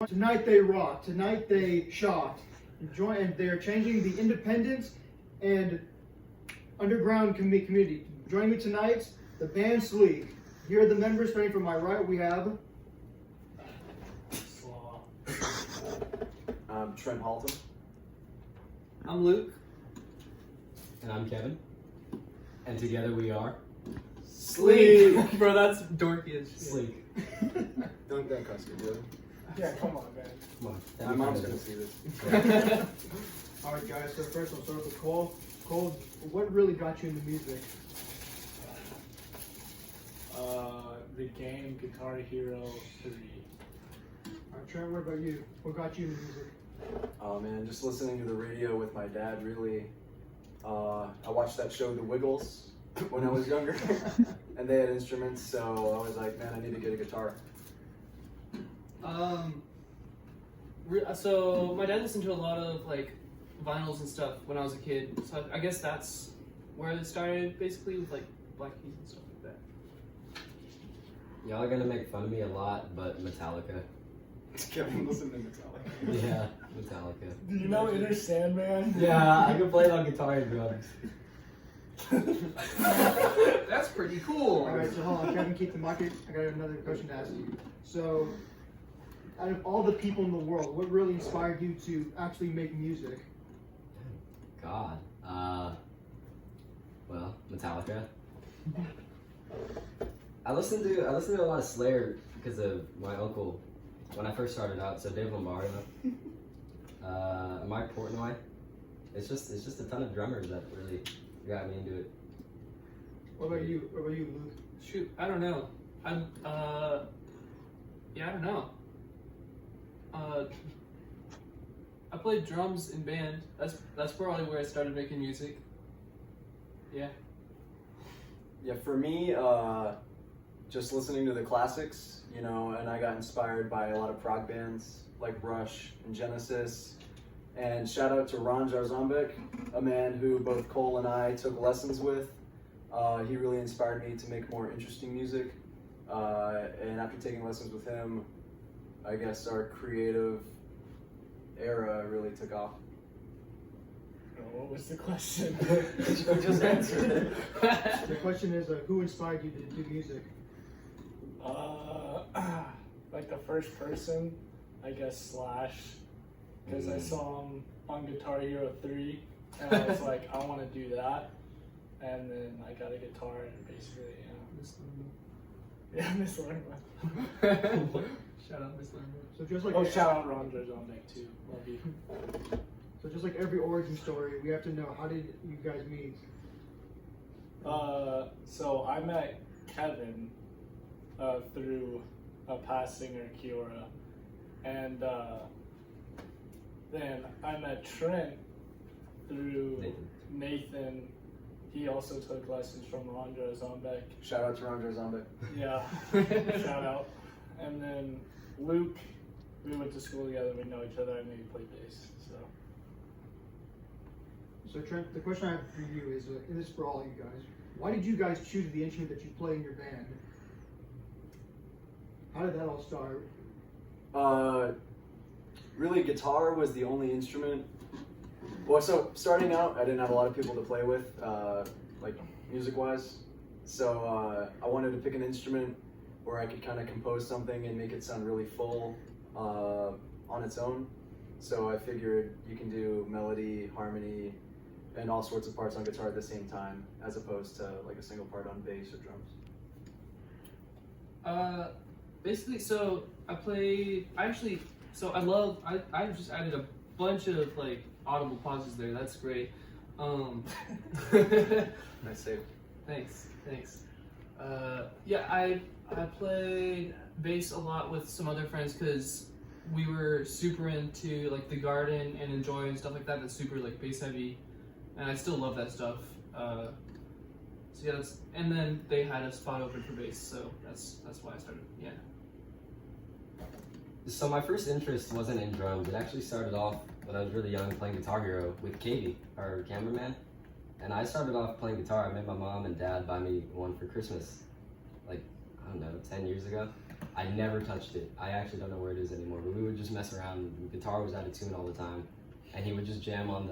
Tonight they rock. Tonight they shot. And they're changing the independent and underground community. Joining me tonight, the band Sleek. Here are the members. Starting from my right, we have. I'm Trent Halton. I'm Luke. And I'm Kevin. And together we are Sleek! Bro, that's dorky as shit. Sleek. Don't think I could do it. Yeah, come on, man. Come on. My mom's gonna see this. Alright, guys, so first I'll start with Cole. Cole, what really got you into music? The game Guitar Hero 3. Alright, Trent, what about you? What got you into music? Oh man, just listening to the radio with my dad really. I watched that show The Wiggles when I was younger, and they had instruments, so I was like, man, I need to get a guitar. So my dad listened to a lot of like vinyls and stuff when I was a kid. So I guess that's where it started, basically with like Black Keys and stuff like that. Y'all are gonna make fun of me a lot, but Metallica. Kevin listened to Metallica. Yeah, Metallica. Do you know Inner Sandman? Yeah, I can play it on guitar and drums. That's pretty cool. Alright, so hold on, Kevin, keep the mic. I got another question to ask you. So, out of all the people in the world, what really inspired you to actually make music? God. Well, Metallica. I listened to a lot of Slayer because of my uncle when I first started out. So Dave Lombardo, Mike Portnoy. It's just a ton of drummers that really got me into it. What about you? What about you, Luke? Shoot, I don't know. I don't know. I played drums in band. That's probably where I started making music. Yeah. Yeah, for me, just listening to the classics, you know, and I got inspired by a lot of prog bands like Rush and Genesis. And shout out to Ron Jarzambek, a man who both Cole and I took lessons with. He really inspired me to make more interesting music. And after taking lessons with him, I guess our creative era really took off. What was the question? You just answered it. The question is, who inspired you to do music? Like the first person, I guess Slash, because I saw him on Guitar Hero 3, and I was like, I want to do that, and then I got a guitar, and basically, Miss Lerma. Shout out Miss Lerma. So just like Shout out Ron Jarzambek too. Love you. So just like every origin story, we have to know, how did you guys meet? So I met Kevin through a past singer, Kiora, and then I met Trent through Nathan. He also took lessons from Ron Jarzambek. Shout out to Ron Jarzambek. Yeah, shout out. And then Luke, we went to school together. We know each other. I knew he played bass. So Trent, the question I have for you is, and this is for all you guys, why did you guys choose the instrument that you play in your band? How did that all start? Really, guitar was the only instrument. Well, so starting out, I didn't have a lot of people to play with, like music-wise. So I wanted to pick an instrument where I could kind of compose something and make it sound really full on its own. So I figured you can do melody, harmony, and all sorts of parts on guitar at the same time, as opposed to like a single part on bass or drums. Basically, so I just added a bunch of like audible pauses there. That's great. Nice save. Thanks. I played bass a lot with some other friends because we were super into like The Garden and Enjoy and stuff like that. That's super like bass heavy, and I still love that stuff. So yeah, and then they had a spot open for bass, so that's why I started. Yeah. So my first interest wasn't in drums. It actually started off when I was really young playing Guitar Hero with Cavey, our cameraman. And I started off playing guitar. I made my mom and dad buy me one for Christmas. Like, 10 years ago. I never touched it. I actually don't know where it is anymore, but we would just mess around. The guitar was out of tune all the time, and he would just jam on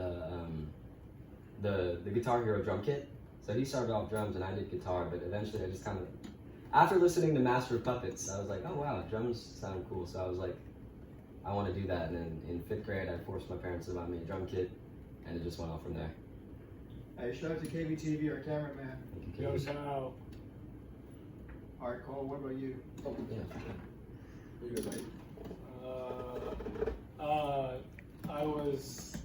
the Guitar Hero drum kit. So he started off drums and I did guitar, but eventually I just kind of, after listening to Master of Puppets, I was like, oh wow, drums sound cool. So I was like, I want to do that. And then in 5th grade, I forced my parents to buy me a drum kit, and it just went off from there. Hey, shout out to CaveyTV, our cameraman. Thank you, Yo, Katie. shout out. All right, Cole, what about you? Oh, yeah, for sure. You good, mate?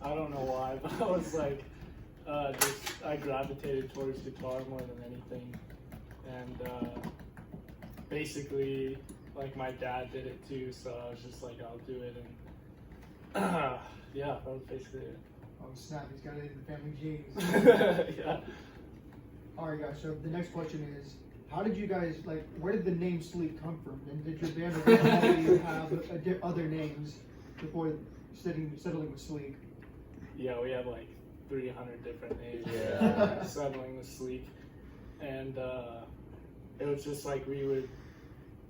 I don't know why, but I was like, I gravitated towards guitar more than anything. And basically, like my dad did it too, so I was just like, I'll do it. And yeah, that was basically it. Oh, snap, he's got it in the family genes. Yeah. All right, guys, so the next question is, how did you guys, like, where did the name Sleek come from? And did your band originally have other names before settling with Sleek? Yeah, we had like 300 different names. Yeah. Settling with Sleek. And it was just like we would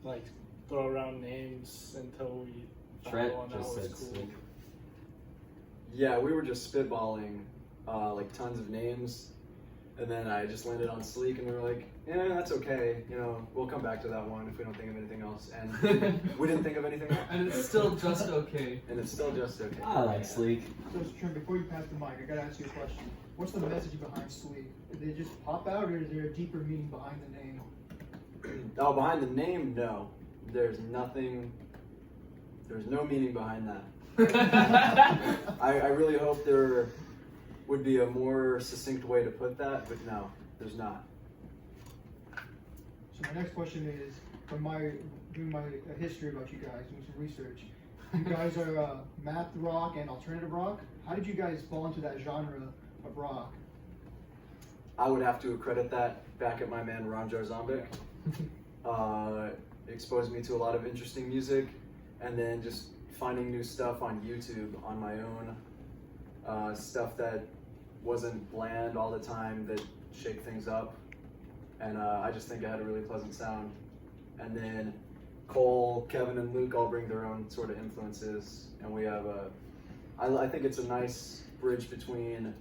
like throw around names until we Trent found one that just was said cool. Sleek. Yeah, we were just spitballing like tons of names, and then I just landed on Sleek, and we were like, yeah, that's okay. You know, we'll come back to that one if we don't think of anything else. And we didn't think of anything else. And it's still just okay. And it's still just okay. I like Sleek. So, Trent, before you pass the mic, I gotta ask you a question. What's the message behind Sleek? Did it just pop out, or is there a deeper meaning behind the name? Oh, behind the name, no. There's nothing. There's no meaning behind that. I really hope there would be a more succinct way to put that, but no, there's not. So my next question is, from doing my history about you guys, doing some research, you guys are math rock and alternative rock. How did you guys fall into that genre of rock? I would have to accredit that back at my man Ron Jarzombic. Exposed me to a lot of interesting music, and then just finding new stuff on YouTube on my own, stuff that wasn't bland all the time, that shake things up, and I just think it had a really pleasant sound. And then Cole, Kevin, and Luke all bring their own sort of influences, and we have I think it's a nice bridge between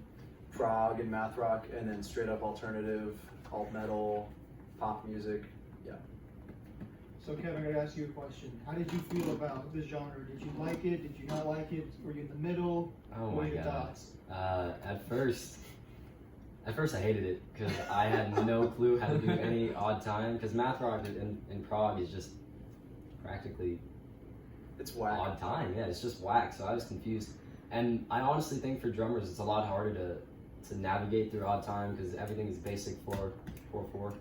prog and math rock, and then straight up alternative, alt metal, pop music. Yeah. So Kevin, I gotta ask you a question. How did you feel about this genre? Did you like it? Did you not like it? Were you in the middle? Oh What my were your god. thoughts? At first I hated it because I had no clue how to do any odd time. Because math rock in prog is just practically It's whack. odd time. Yeah, it's just whack. So I was confused. And I honestly think for drummers it's a lot harder to navigate through odd time because everything is basic 4/4/4.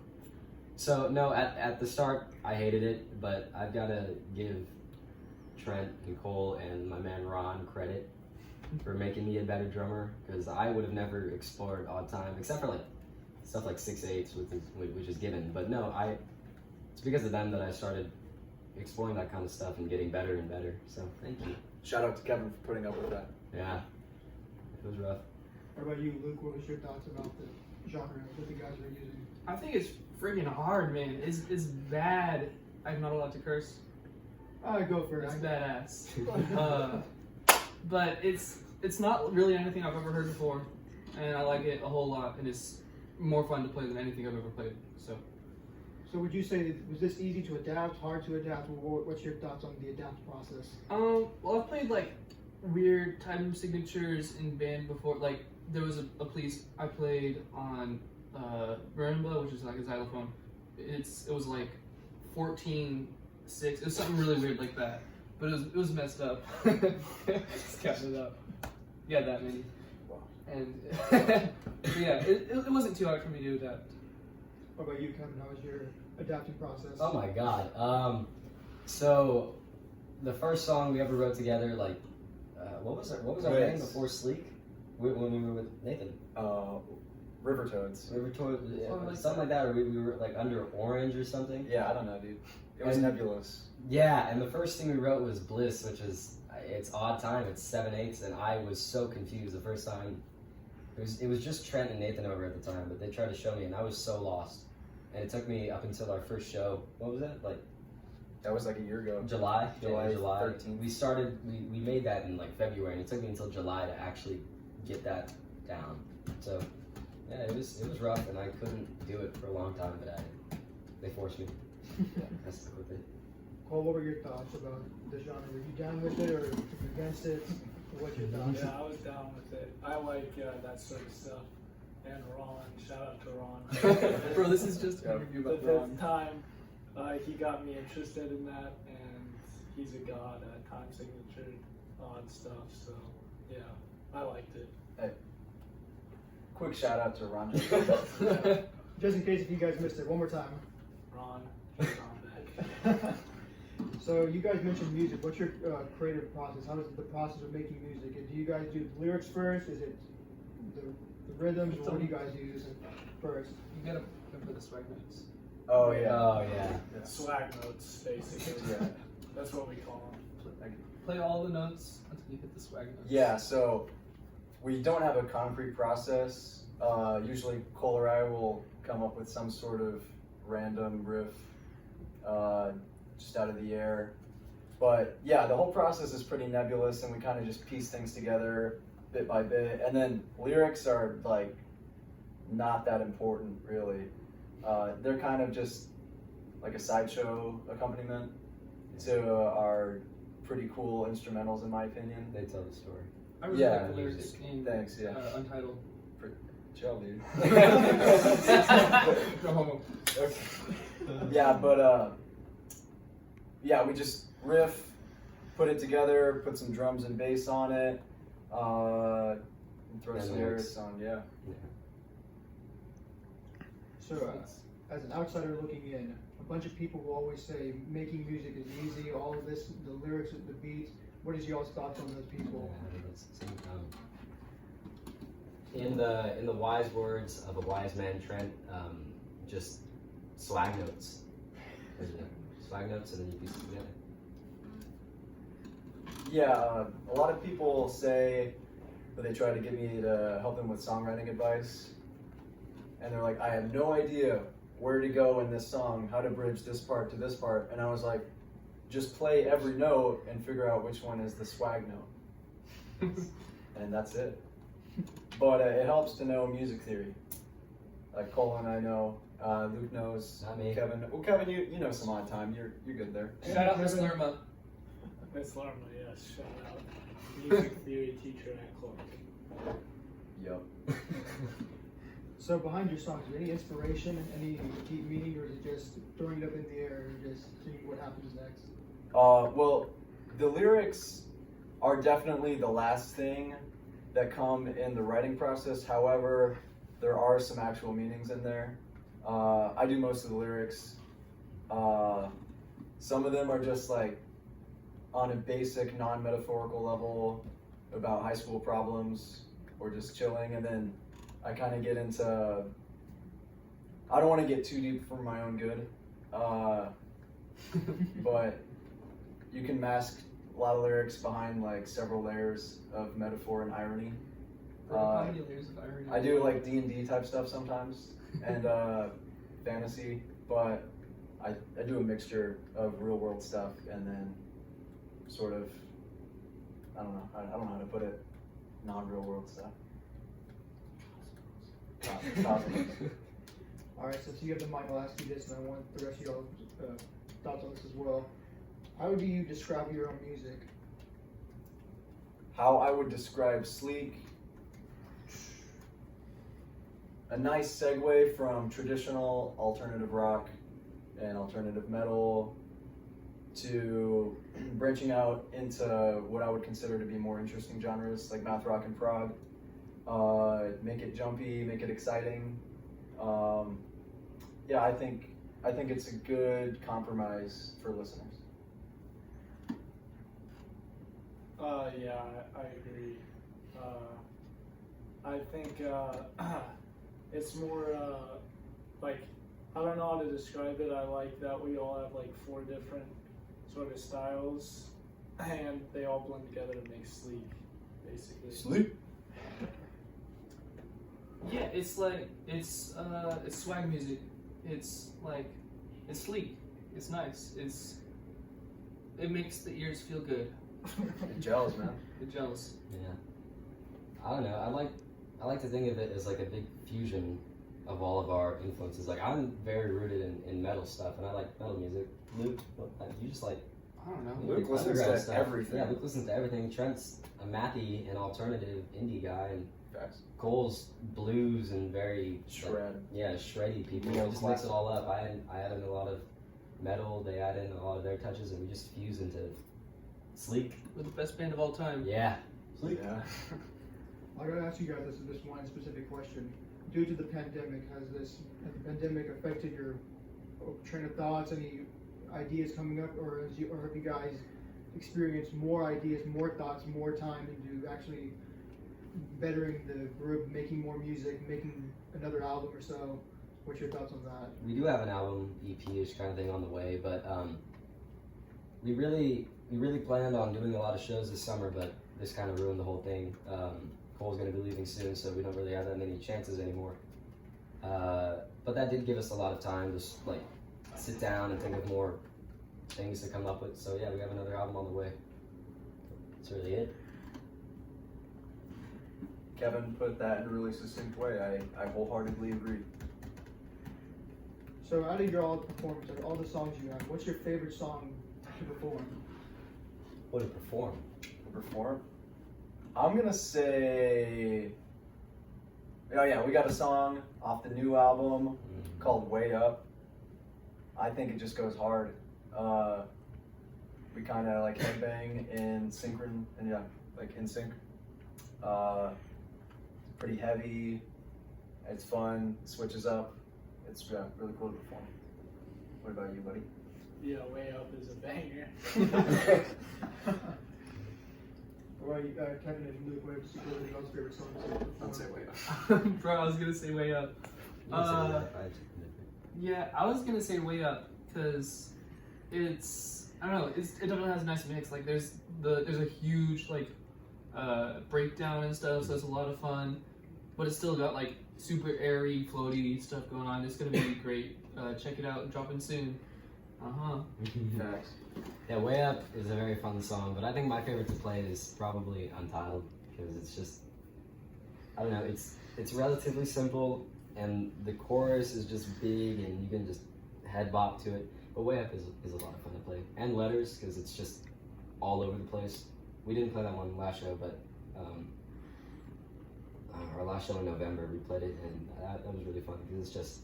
So no, at the start I hated it, but I've got to give Trent and Cole and my man Ron credit for making me a better drummer because I would have never explored odd time except for like stuff like 6/8, which is given. But no, it's because of them that I started exploring that kind of stuff and getting better and better. So thank you. Shout out to Kevin for putting up with that. Yeah, it was rough. What about you, Luke? What was your thoughts about the genre that the guys were using? I think it's freaking hard, man. It's bad. I'm not allowed to curse. Alright, go for it. It's badass. But it's not really anything I've ever heard before, and I like it a whole lot, and it's more fun to play than anything I've ever played. So would you say that, was this easy to adapt, hard to adapt? What's your thoughts on the adapt process? Well, I've played like weird time signatures in band before. Like there was a piece I played on marimba, which is like a xylophone. It was like 14/6. It was something really weird like that, but it was messed up. Just counting it up. Yeah, that many. And yeah, it wasn't too hard for me to adapt. What about you, Kevin? How was your adapting process? Oh my god. So the first song we ever wrote together, like, what was our name before Sleek? When we were with Nathan. River Toads. We were told like something like that, or we were like under Orange or something. Yeah, I don't know, dude. It was And- nebulous. Yeah, and the first thing we wrote was Bliss, which is it's odd time. It's 7/8, and I was so confused the first time. It was just Trent and Nathan over at the time, but they tried to show me, and I was so lost. and it took me up until our first show. What was that? Like That was like a year ago. July. July Yeah, July. 13th. We started. We made that in like February, and it took me until July to actually get that down. So yeah, it was rough, and I couldn't do it for a long time, but they forced me. I stuck with it. Cole, what were your thoughts about the genre? Were you down with it or against it? What's your thoughts? Yeah, I was down with it. I like that sort of stuff. And Ron, shout out to Ron. Bro, this is just Yeah. an interview The about fifth Ron. time, he got me interested in that, and he's a god at time signature, odd stuff. So yeah, I liked it. Quick shout out to Ron. Just in case if you guys missed it, one more time. Ron, Ron back. So you guys mentioned music. What's your creative process? How does the process of making music? And do you guys do the lyrics first? Is it the rhythms? Or what do you guys use first? You gotta remember the swag notes. Oh yeah. Oh yeah. Swag notes, basically. Yeah. That's what we call them. Play all the notes until you hit the swag notes. Yeah, so we don't have a concrete process. Usually Cole or I will come up with some sort of random riff just out of the air. But yeah, the whole process is pretty nebulous, and we kind of just piece things together bit by bit. And then lyrics are like not that important really. They're kind of just like a sideshow accompaniment to our pretty cool instrumentals in my opinion. They tell the story. I really Yeah, like the lyrics in Thanks, yeah. Untitled. Chill, dude. No homo. Yeah, but yeah, we just riff, put it together, put some drums and bass on it, and throw And some lyrics. lyrics on, yeah. So as an outsider looking in, a bunch of people will always say making music is easy. All of this, the lyrics, the beats. What is y'all's thoughts on those people? In the wise words of a wise man, Trent, just swag notes. Swag notes, and then you piece it together. Yeah, a lot of people say that they try to get me to help them with songwriting advice, and they're like, I have no idea where to go in this song, how to bridge this part to this part, and I was like, just play every note and figure out which one is the swag note, and that's it. But it helps to know music theory. Like Cole and I know, Luke knows, Not me. Kevin. Well, Kevin, you know some odd time. You're good there. Shout out Miss Lerma. Miss Lerma, yes, shout out. Music theory teacher at Clark. Yep. So behind your songs, is there any inspiration, any deep meaning, or is it just throwing it up in the air and just seeing what happens next? Well, the lyrics are definitely the last thing that come in the writing process. However, there are some actual meanings in there. I do most of the lyrics. Some of them are just like on a basic, non-metaphorical level about high school problems or just chilling, and then I kind of get into, I don't want to get too deep for my own good, but you can mask a lot of lyrics behind like several layers of metaphor and irony. How many layers of irony? I do like D&D type stuff sometimes, and fantasy, but I do a mixture of real world stuff and then sort of, I don't know how to put it, non-real world stuff. Cosmos. All right, since you have the mic, I'll ask you this, and I want the rest of y'all thoughts on this as well. How do you describe your own music? How I would describe Sleek, a nice segue from traditional alternative rock and alternative metal to branching out into what I would consider to be more interesting genres like math rock and prog. Make it jumpy, make it exciting. Yeah, I think it's a good compromise for listeners. Yeah, I agree. I think it's more like, I don't know how to describe it. I like that we all have like 4 different sort of styles, and they all blend together to make Sleek, basically. Sleek. Yeah, it's like it's swag music It's like, it's sleek. It's nice. It makes the ears feel good. It gels, man. It gels. Yeah. I don't know. I like to think of it as like a big fusion of all of our influences. Like I'm very rooted in metal stuff, and I like metal music. Luke, you just like I don't know. Luke listens underground to stuff. everything. Yeah, Luke listens to everything. Trent's a mathy and alternative indie guy, and Facts. Cole's blues and very Shred. yeah, shreddy people. Neo We just mix it classic. all up. I add in a lot of metal. They add in a lot of their touches, and we just fuse into sleek. We're the best band of all time. Yeah, sleek. Yeah. I gotta ask you guys this one specific question. Due to the pandemic, has the pandemic affected your train of thoughts? Any ideas coming up, or have you guys experienced more ideas, more thoughts, more time into actually bettering the group, making more music, making another album or so? What's your thoughts on that? We do have an album EP-ish kind of thing on the way, but we really planned on doing a lot of shows this summer, but this kind of ruined the whole thing. Cole's going to be leaving soon, so we don't really have that many chances anymore. But that did give us a lot of time to like sit down and think of more things to come up with. So yeah, we have another album on the way. That's really it. Kevin put that in a really succinct way. I wholeheartedly agree. So out of your all performance, of all the songs you have, what's your favorite song to perform? What to perform? Perform. I'm gonna say, oh yeah, we got a song off the new album called Way Up. I think it just goes hard. We kind of like headbang in synchron, and yeah, like in sync. Pretty heavy. It's fun. Switches up. It's really cool to perform. What about you, buddy? Yeah, Way Up is a banger. Or Kevin and Luke, what are your favorite songs to perform? I'd say Way Up. Bro, I was gonna say Way Up. Yeah, I was gonna say Way Up because it's, I don't know, it definitely has a nice mix. Like there's a huge like breakdown and stuff, so it's a lot of fun. But it's still got like super airy, floaty stuff going on. It's gonna be great. Check it out, dropping soon. Facts. Yeah, Way Up is a very fun song, but I think my favorite to play is probably Untitled because it's just, I don't know, it's relatively simple and the chorus is just big and you can just head bop to it. But Way Up is a lot of fun to play. And Letters because it's just all over the place. We didn't play that one last show, but our last show in November we played it and that was really fun because it's just,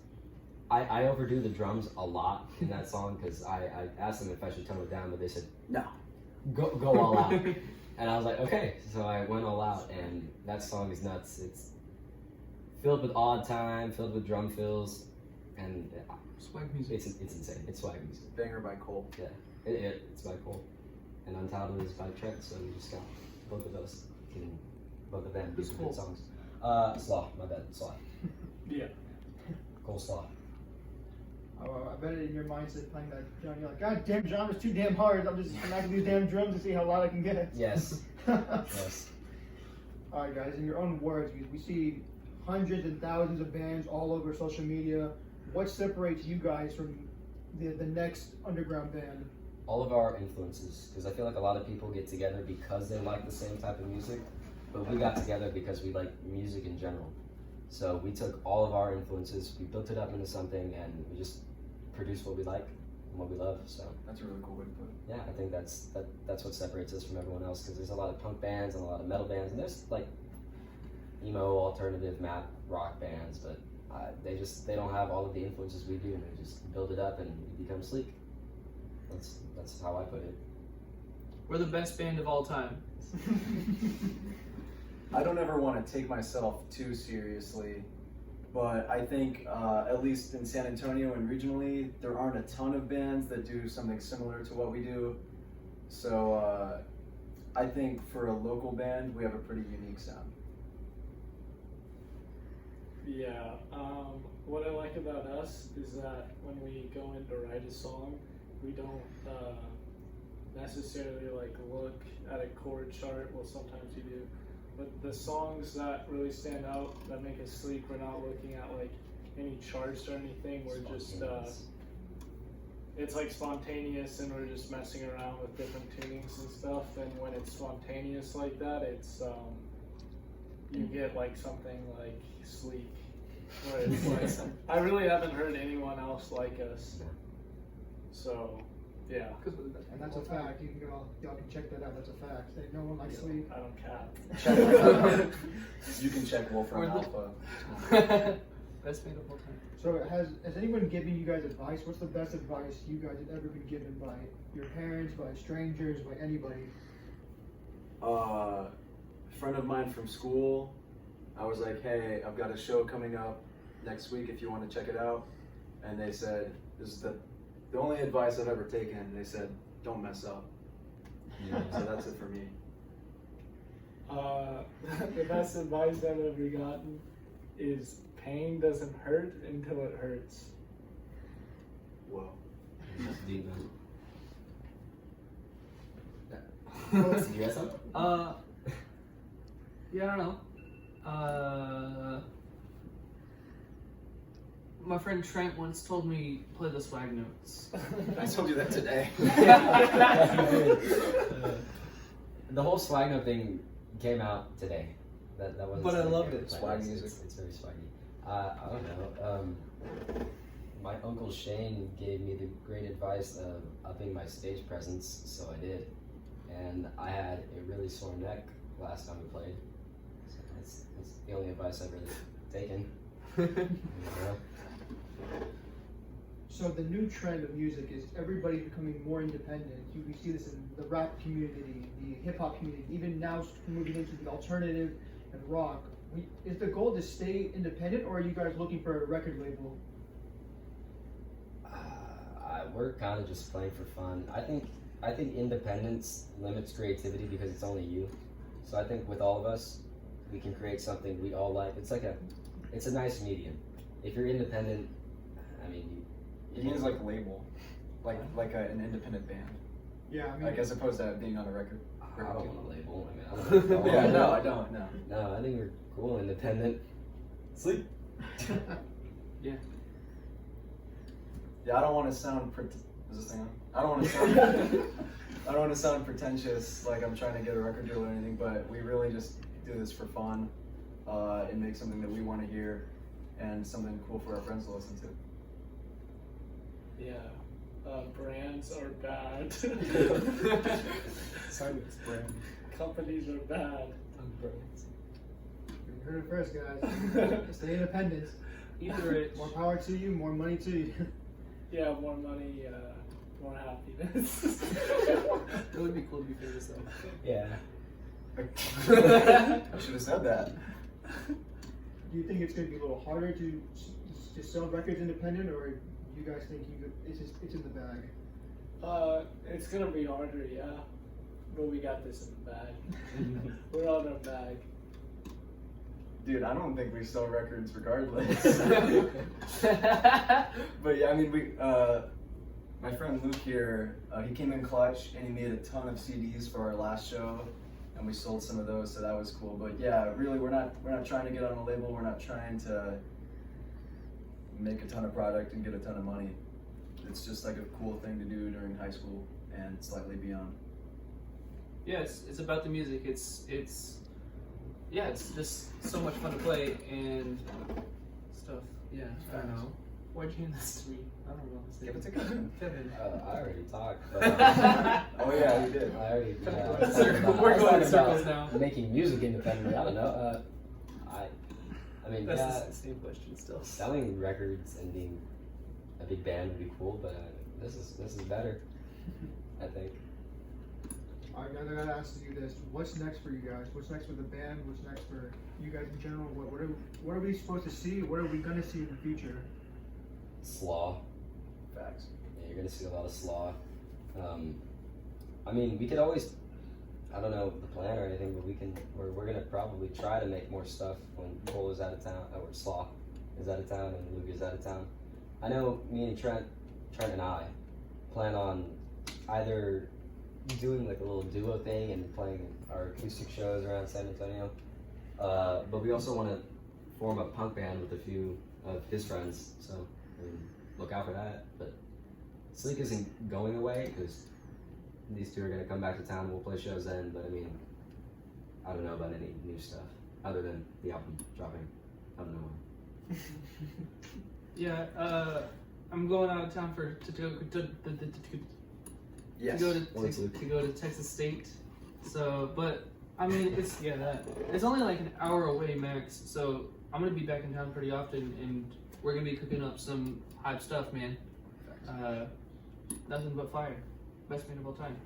I overdo the drums a lot in that song because I asked them if I should tone it down, but they said, no, go all out. And I was like, okay. So I went all out, and that song is nuts. It's filled with odd time, filled with drum fills, and Swag music. it's insane. It's swag music. Banger by Cole. Yeah, it's by Cole. And Untitled is by Trent, so we just got both of us can, both of them do Who's some Cole? good songs. Slaw, my bad, Slaw. Yeah. Cole Slaw. I bet in your mindset playing that, John, you're like, God damn, John was too damn hard. I'm smacking these damn drums to see how loud I can get. Yes. Yes. Alright guys, in your own words, we see hundreds and thousands of bands all over social media. What separates you guys from the next underground band? All of our influences, because I feel like a lot of people get together because they like the same type of music, but we got together because we like music in general. So we took all of our influences, we built it up into something, and we just produced what we like and what we love. So That's a really cool way to put it. yeah, I think that's what separates us from everyone else, because there's a lot of punk bands and a lot of metal bands, and there's like emo, alternative, math, rock bands, but they don't have all of the influences we do, and they just build it up and we become sleek. That's how I put it. We're the best band of all time. I don't ever want to take myself too seriously, but I think at least in San Antonio and regionally, there aren't a ton of bands that do something similar to what we do. So I think for a local band, we have a pretty unique sound. Yeah, what I like about us is that when we go in to write a song, we don't necessarily like look at a chord chart. Well, sometimes we do, but the songs that really stand out, that make us sleek, we're not looking at like any charts or anything. We're just it's like spontaneous, and we're just messing around with different tunings and stuff. And when it's spontaneous like that, it's you get like something like sleek, where it's like I really haven't heard anyone else like us. So yeah, And that's a fact. You can go, y'all can check that out. That's a fact. Ain't no one like sleep. I don't cap. You can check Wolfram Or the- Alpha. Best band of all time. So has anyone given you guys advice? What's the best advice you guys have ever been given by your parents, by strangers, by anybody? A friend of mine from school, I was like, hey, I've got a show coming up next week if you want to check it out. And they said, this is the only advice I've ever taken. They said, don't mess up. So that's it for me. The best advice I've ever gotten is pain doesn't hurt until it hurts. Whoa. That's deep, Oh, man. You got something? Yeah, I don't know. My friend Trent once told me play the swag notes. I told you that today. The whole swag note thing came out today. That wasn't. But I something loved that- it. like, Swag it's- music. It's very swaggy. I don't know. My uncle Shane gave me the great advice of upping my stage presence, so I did. And I had a really sore neck last time we played. So that's the only advice I've really taken. You know? So the new trend of music is everybody becoming more independent. We see this in the rap community, the hip hop community, even now moving into the alternative and rock. Is the goal to stay independent, or are you guys looking for a record label? We're kind of just playing for fun. I think independence limits creativity because it's only you. So I think with all of us, we can create something we all like. It's a nice medium. If you're independent, I mean, He means like label, like an independent band, Yeah, I mean, like as opposed to being on a record. I don't want a label. I mean, I don't know. Yeah, no, I don't. No. No, I think we're cool, independent. Sleep. Yeah, I don't want to sound. Is this thing on? I don't want to sound. I don't want to sound pretentious, like I'm trying to get a record deal or anything. But we really just do this for fun, and make something that we want to hear, and something cool for our friends to listen to. Yeah, brands are bad. Silence brand. Companies are bad. you heard it first, guys. Stay independent. Either rich. More power to you, more money to you. Yeah, more money, more happiness. It would be cool to be famous though. Yeah. I should have said that. Do you think it's going to be a little harder to sell records independent, or do you guys think it's in the bag? It's gonna be harder, yeah. But we got this in the bag. We're on our bag. Dude, I don't think we sell records regardless. But yeah, I mean, my friend Luke here, he came in clutch and he made a ton of CDs for our last show, and we sold some of those, so that was cool. But yeah, really, we're not trying to get on a label. We're not trying to make a ton of product and get a ton of money. It's just like a cool thing to do during high school and slightly beyond. Yeah, it's about the music. It's just so much fun to play and stuff. Yeah, I don't know. Why'd you hand this to me? I don't know. Give it to Kevin. Kevin. I already talked. But, Oh yeah, you did. I already. We're I going was in circles. talking We're going in about circles now. Making music independently. I don't know. I mean, That's yeah, the same question still. selling records and being a big band would be cool, but this is better. I think. Alright, guys, I gotta ask you this. What's next for you guys? What's next for the band? What's next for you guys in general? What are we supposed to see? What are we gonna see in the future? Slaw. Facts. Yeah, you're gonna see a lot of slaw. I mean, we could always, I don't know the plan or anything, but we're gonna probably try to make more stuff when Cole is out of town, or Slaw is out of town, and Luke is out of town. I know me and Trent and I plan on either doing like a little duo thing and playing our acoustic shows around San Antonio, but we also want to form a punk band with a few of his friends. So I mean, look out for that. But Sleek isn't going away because these two are gonna come back to town. We'll play shows then. But I mean, I don't know about any new stuff other than the album dropping. I don't know when. Yeah, I'm going out of town Yes. to go to Texas State. So, but I mean, it's only like an hour away max. So I'm gonna be back in town pretty often, and we're gonna be cooking up some hype stuff, man. Nothing but fire. Best band of all time.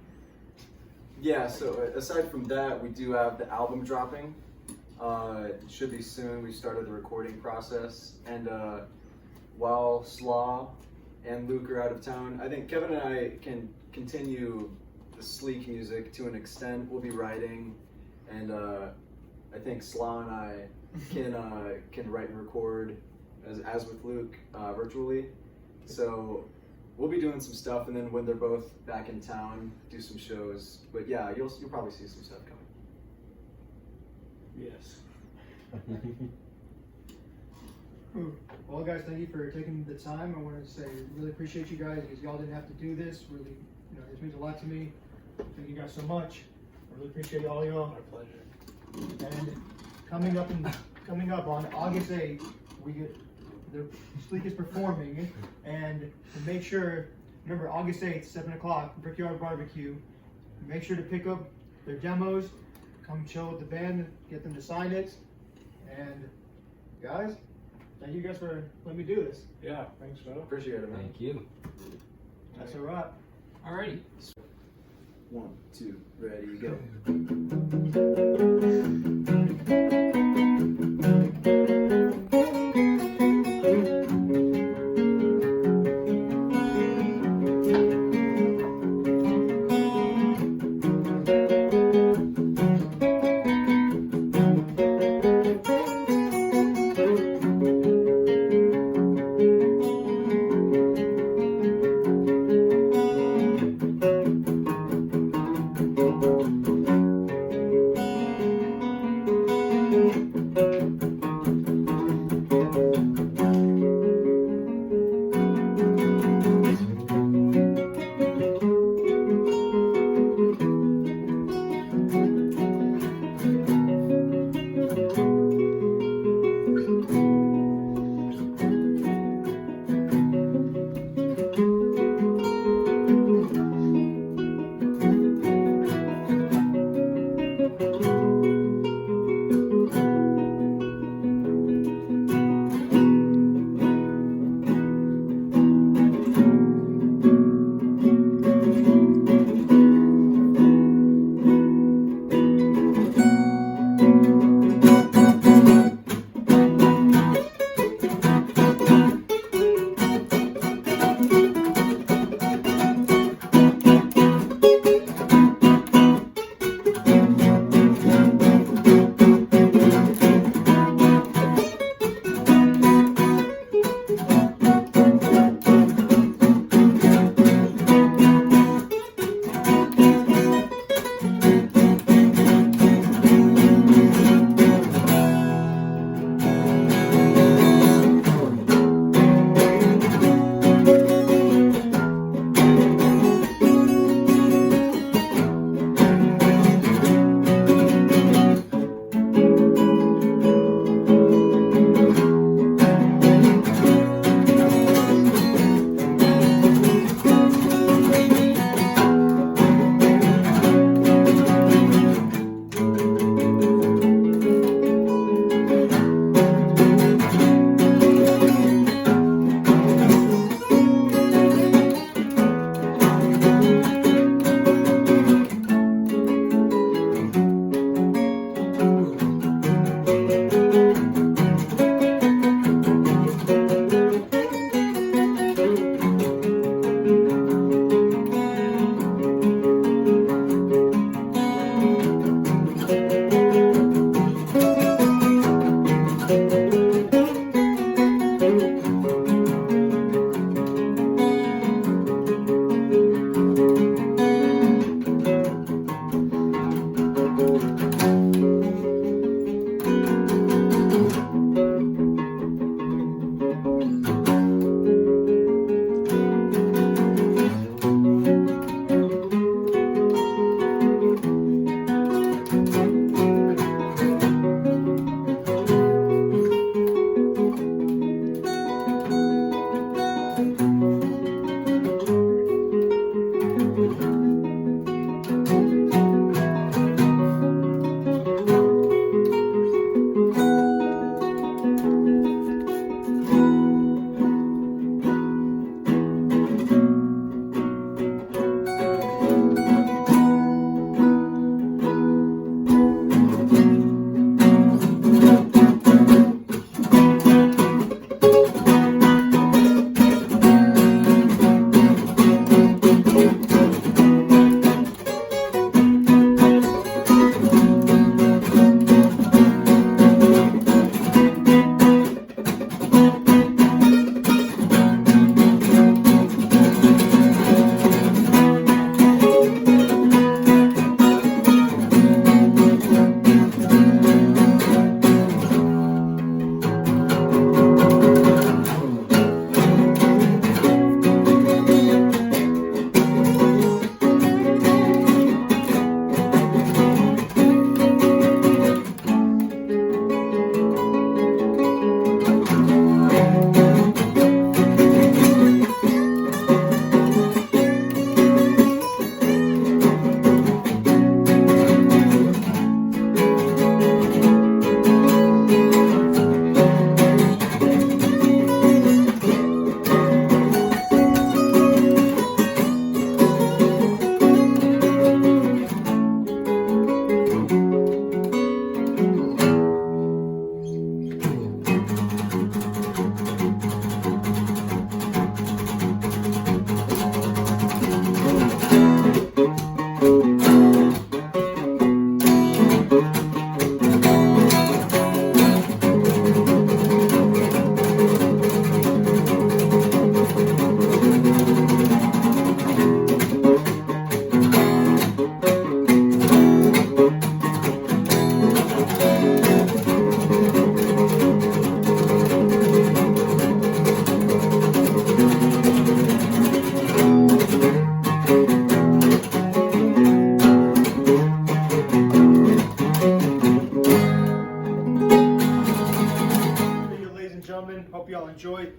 Yeah, so aside from that, we do have the album dropping. It should be soon. We started the recording process, and while Slaw and Luke are out of town, I think Kevin and I can continue the Sleek music to an extent. We'll be writing, and I think Slaw and I can write and record as with Luke virtually. So we'll be doing some stuff, and then when they're both back in town, do some shows. But yeah, you'll probably see some stuff coming. Yes. Well, guys, thank you for taking the time. I want to say really appreciate you guys because y'all didn't have to do this. Really, this means a lot to me. Thank you guys so much. I really appreciate all y'all. Our pleasure. And coming up on August 8th, we get the Sleek is performing, and to make sure, remember August 8th, 7 o'clock, Brickyard Barbecue. Make sure to pick up their demos, come chill with the band, get them to sign it, and guys, thank you guys for letting me do this. Yeah, thanks, Joe. Appreciate it, man. Thank you. That's a wrap. Alrighty. 1, 2, ready, go.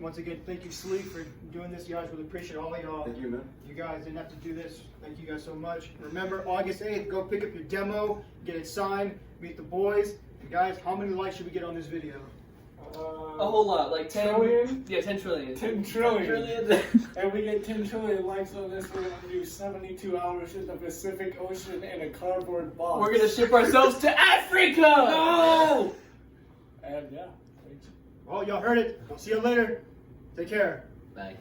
Once again, thank you, Sleek, for doing this. You guys really appreciate all of y'all. Thank you, man. You guys didn't have to do this. Thank you guys so much. Remember, August 8th, go pick up your demo, get it signed, meet the boys. And guys, how many likes should we get on this video? A whole lot, like 10 trillion? Yeah, 10 trillion. 10 trillion. And we get 10 trillion likes on this, we're gonna do 72 hours in the Pacific Ocean in a cardboard box. We're gonna ship ourselves to Africa! No! And yeah, thanks. Well, y'all heard it. I'll see you later. Take care. Bye.